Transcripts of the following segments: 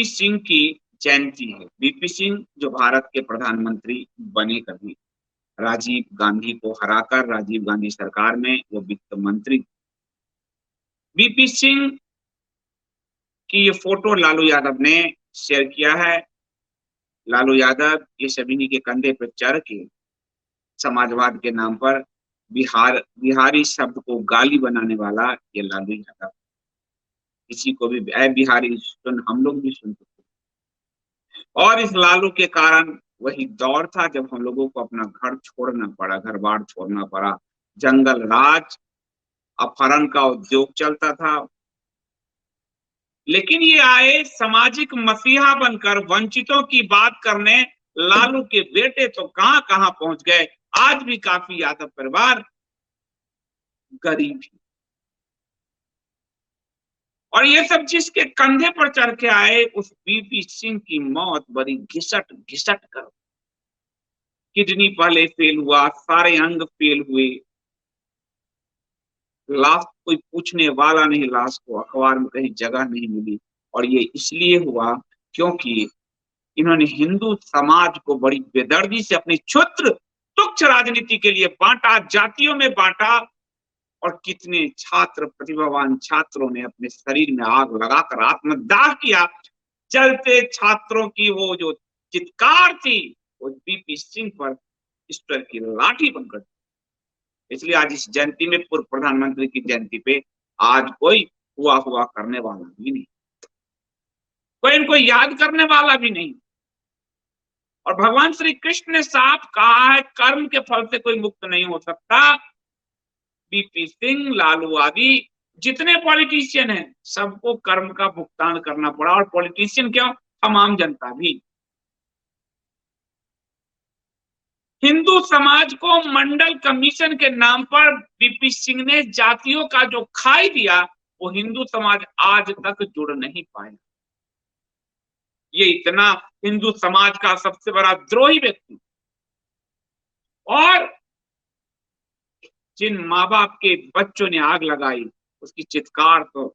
BP Singh की जयंती है। BP Singh जो भारत के प्रधानमंत्री बने कभी, राजीव गांधी को हराकर राजीव गांधी सरकार में वो वित्त मंत्री। बीपी सिंह की ये फोटो लालू यादव ने शेयर किया है। लालू यादव ये सभी के कंधे पर चढ़ के समाजवाद के नाम पर बिहारी शब्द को गाली बनाने वाला ये लालू यादव। किसी को भी ऐ बिहारी सुन, हम लोग भी सुनते थे। और इस लालू के कारण वही दौर था जब हम लोगों को अपना घर छोड़ना पड़ा, घर बार छोड़ना पड़ा। जंगल राज, अपहरण का उद्योग चलता था। लेकिन ये आए सामाजिक मसीहा बनकर वंचितों की बात करने। लालू के बेटे तो कहां कहां पहुंच गए। आज भी काफी यादव परिवार गरीब है। और ये सब जिसके कंधे पर चढ़ के आए, उस बीपी सिंह की मौत बड़ी घिसट घिसट कर। किडनी पहले फेल हुआ, सारे अंग फेल हुए। लाश कोई पूछने वाला नहीं, लाश को अखबार में कहीं जगह नहीं मिली। और ये इसलिए हुआ क्योंकि इन्होंने हिंदू समाज को बड़ी बेदर्दी से अपनी क्षुद्र तुच्छ राजनीति के लिए बांटा, जातियों में बांटा। और कितने छात्र, प्रतिभावान छात्रों ने अपने शरीर में आग लगाकर आत्मदाह किया। चलते छात्रों की वो जो चित्कार थी, वो बीपी सिंह पर ईश्वर की लाठी बनकर। इसलिए आज इस जयंती में, पूर्व प्रधानमंत्री की जयंती पे, आज कोई हुआ हुआ करने वाला भी नहीं, कोई इनको याद करने वाला भी नहीं। और भगवान श्री कृष्ण ने साफ कहा है, कर्म के फल से कोई मुक्त नहीं हो सकता। बीपी सिंह, लालू आदि जितने पॉलिटिशियन हैं, सबको कर्म का भुगतान करना पड़ा। और पॉलिटिशियन क्यों, हम आम जनता भी। हिंदू समाज को मंडल कमीशन के नाम पर बीपी सिंह ने जातियों का जो खाई दिया, वो हिंदू समाज आज तक जुड़ नहीं पाया। ये इतना हिंदू समाज का सबसे बड़ा द्रोही व्यक्ति। और जिन माँ बाप के बच्चों ने आग लगाई, उसकी चित्कार तो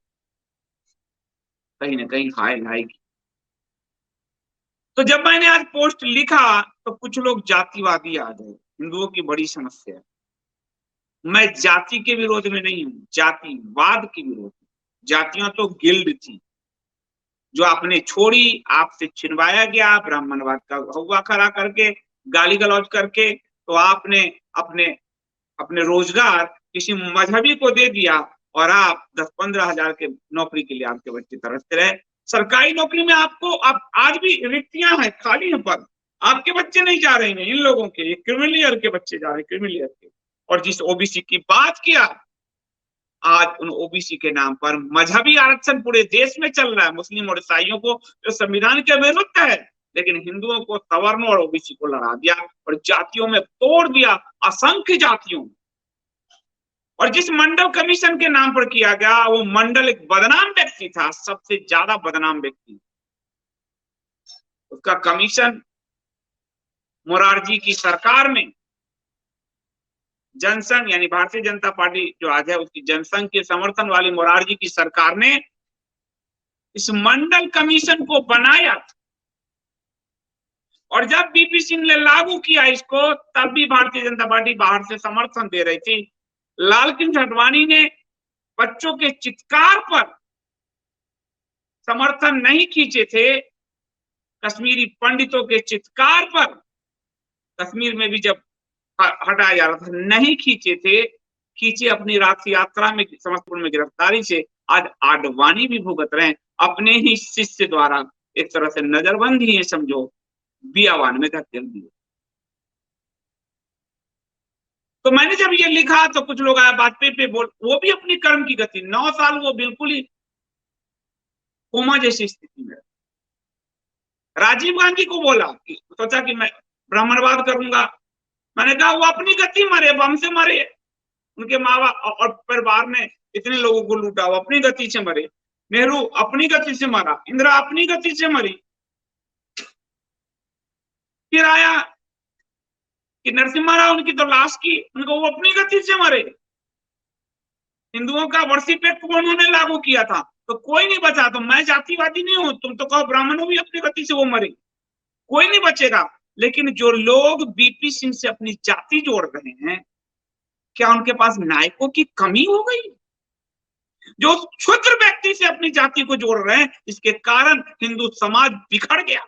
कहीं ना कहीं हाय लाएगी। तो जब मैंने आज पोस्ट लिखा तो कुछ लोग जातिवादी आ गए। हिंदुओं की बड़ी समस्या है। मैं जाति के विरोध में नहीं हूं, जातिवाद के विरोध में। जातियां तो गिल्ड थी जो आपने छोड़ी, आपसे छिनवाया गया, ब्राह्मणवाद का हुआ खड़ा करके, गाली गलौज करके। तो आपने अपने अपने रोजगार किसी मजहबी को दे दिया और आप 10-15 हजार के नौकरी के लिए आपके बच्चे तरसते रहे। सरकारी नौकरी में आपको आज भी रिक्तियां हैं, खाली है पद। आपके बच्चे नहीं जा रहे हैं, इन लोगों के, क्रिमिनल ईयर के बच्चे जा रहे हैं, क्रिमिनल ईयर के। और जिस ओबीसी की बात किया, आज उन ओबीसी के नाम पर मजहबी आरक्षण पूरे देश में चल रहा है। मुस्लिम और ईसाइयों को जो संविधान के विरुद्ध है, लेकिन हिंदुओं को सवर्णों और ओबीसी को लड़ा दिया और जातियों में तोड़ दिया, असंख्य जातियों में। और जिस मंडल कमीशन के नाम पर किया गया, वो मंडल एक बदनाम व्यक्ति था, सबसे ज्यादा बदनाम व्यक्ति। उसका कमीशन मोरारजी की सरकार में, जनसंघ यानी भारतीय जनता पार्टी जो आज है, उसकी जनसंघ के समर्थन वाली मोरारजी की सरकार ने इस मंडल कमीशन को बनाया। और जब बीपी सिंह ने लागू किया इसको, तब भी भारतीय जनता पार्टी बाहर से समर्थन दे रही थी। लाल कृष्ण आडवाणी ने बच्चों के चित्कार पर समर्थन नहीं खींचे थे। कश्मीरी पंडितों के चित्कार पर कश्मीर में भी जब हटाया जा रहा था, नहीं खींचे थे। खींचे अपनी राष्ट्र यात्रा में, समस्तीपुर में गिरफ्तारी से। आज आडवाणी भी भुगत रहे हैं अपने ही शिष्य द्वारा, एक तरह से नजरबंद ही है समझो, बियावान में धकेल दिए। तो मैंने जब ये लिखा तो कुछ लोग आया बात पे बोल, वो भी अपनी कर्म की गति, 9 साल वो बिल्कुल ही कोमा जैसी स्थिति में। राजीव गांधी को बोला कि सोचा कि मैं ब्राह्मणवाद करूंगा। मैंने कहा वो अपनी गति मरे, बम से मरे। उनके माँ बाप और परिवार ने इतने लोगों को लूटा, वो अपनी गति से मरे। नेहरू अपनी गति से मरा, इंदिरा अपनी गति से मरी। फिर आया कि नरसिम्हा राव, उनकी तो लाश की, उनको वो अपनी गति से मरे। हिंदुओं का वर्षिप एक्ट उन्होंने लागू किया था, तो कोई नहीं बचा। तो मैं जातिवादी नहीं हूं, तुम तो कहो ब्राह्मणों भी अपनी गति से वो मरे, कोई नहीं बचेगा। लेकिन जो लोग बीपी सिंह से अपनी जाति जोड़ रहे हैं, क्या उनके पास नायकों की कमी हो गई? जो क्षुद्र व्यक्ति से अपनी जाति को जोड़ रहे हैं, इसके कारण हिंदू समाज बिखर गया,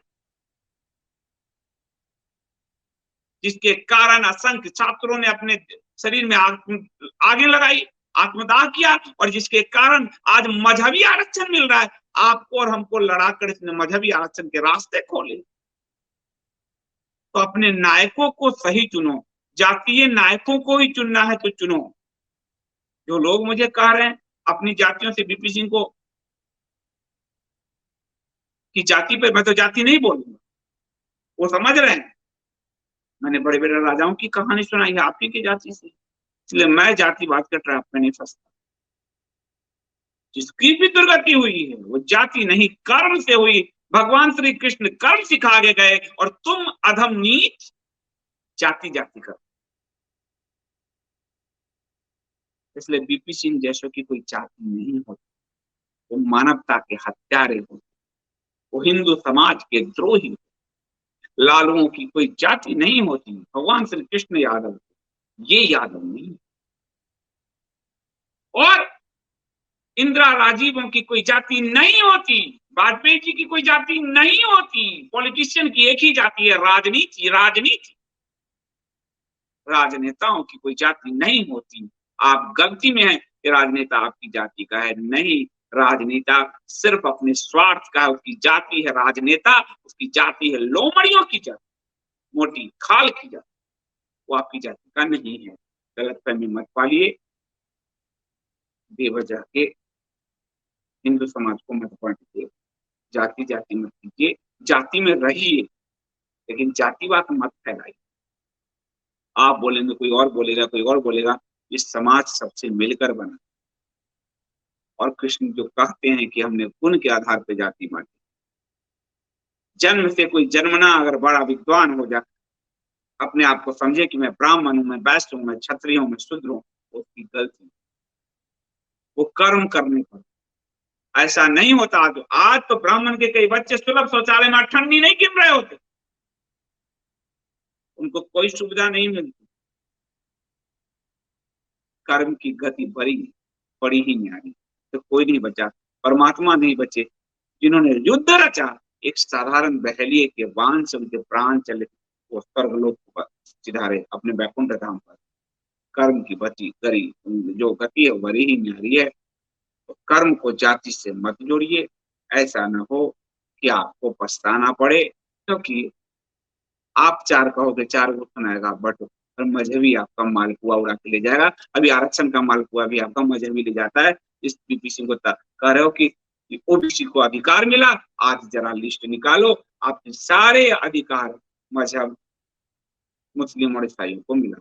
जिसके कारण असंख्य छात्रों ने अपने शरीर में आगे लगाई, आत्मदाह किया, और जिसके कारण आज मजहबी आरक्षण मिल रहा है। आपको और हमको लड़ाकर इसने मजहबी आरक्षण के रास्ते खोले। तो अपने नायकों को सही चुनो, जातीय नायकों को ही चुनना है तो चुनो। जो लोग मुझे कह रहे हैं अपनी जातियों से बीपी सिंह को कि जाति पे, मैं तो जाति नहीं बोलूंगा, वो समझ रहे हैं मैंने बड़े बड़े राजाओं की कहानी सुनाई है आपकी की जाति से, इसलिए मैं जातिवाद के ट्रैप में नहीं फंसता। जिसकी भी दुर्गति हुई है वो जाति नहीं कर्म से हुई। भगवान श्री कृष्ण कर्म सिखा के गए और तुम अधम नीच जाति जाति कर। इसलिए बीपी सिंह जैसों की कोई जाति नहीं होती, वो मानवता के हत्यारे होते, वो हिंदू समाज के द्रोही। लालुओं की कोई जाति नहीं होती। भगवान श्री कृष्ण यादव, ये यादव नहीं। और इंदिरा राजीवों की कोई जाति नहीं होती, वाजपेयी जी की कोई जाति नहीं होती। पॉलिटिशियन की एक ही जाति है, राजनीति। राजनीति, राजनेताओं की कोई जाति नहीं होती। आप गलती में हैं कि राजनेता आपकी जाति का है, नहीं। राजनेता सिर्फ अपने स्वार्थ का है, उसकी जाति है राजनेता, उसकी जाति है लोमड़ियों की जाति, मोटी खाल की जाति, वो आपकी जाति का नहीं है। गलतफहमी मत पालिए, बेवजह के हिंदू समाज को मत बांटिए, जाति जाति मत कीजिए, जाति में रहिए लेकिन जातिवाद मत फैलाइए। आप बोलेंगे, कोई और बोलेगा, कोई और बोलेगा, इस समाज सबसे मिलकर बना। और कृष्ण जो कहते हैं कि हमने गुण के आधार पर जाति बांटी, जन्म से कोई जन्मना अगर बड़ा विद्वान हो जाए, अपने आप को समझे कि मैं ब्राह्मण हूं, मैं वैश्य हूं, मैं क्षत्रिय हूं, मैं शूद्र हूं, उसकी गलती। वो कर्म करने पर ऐसा नहीं होता। तो आज तो ब्राह्मण के कई बच्चे सुलभ शौचालय में ठंडी नहीं गिर रहे होते, उनको कोई सुविधा नहीं मिलती। कर्म की गति बड़ी ही न्यारी, तो कोई नहीं बचा, परमात्मा नहीं बचे। जिन्होंने युद्ध रचा, एक साधारण बहेलिए के बाण से उनके प्राण चले, वो स्वर्गलोक पर सिधारे अपने वैकुंठ धाम पर। कर्म की गति जो गति है बड़ी ही न्यारी है। तो कर्म को जाति से मत जोड़िए, ऐसा न हो कि आपको पछताना पड़े, क्योंकि आप चार कहोगे चार को सुनाएगा, बट मजहबी आपका मालपुआ उड़ा के ले जाएगा। अभी आरक्षण का मालपुआ भी आपका मजहबी ले जाता है। इस बीपी सिंह को कह रहे हो कि ओबीसी को अधिकार मिला, आज जरा लिस्ट निकालो, आपके सारे अधिकार मजहब मुस्लिम और ईसाइयों को मिला।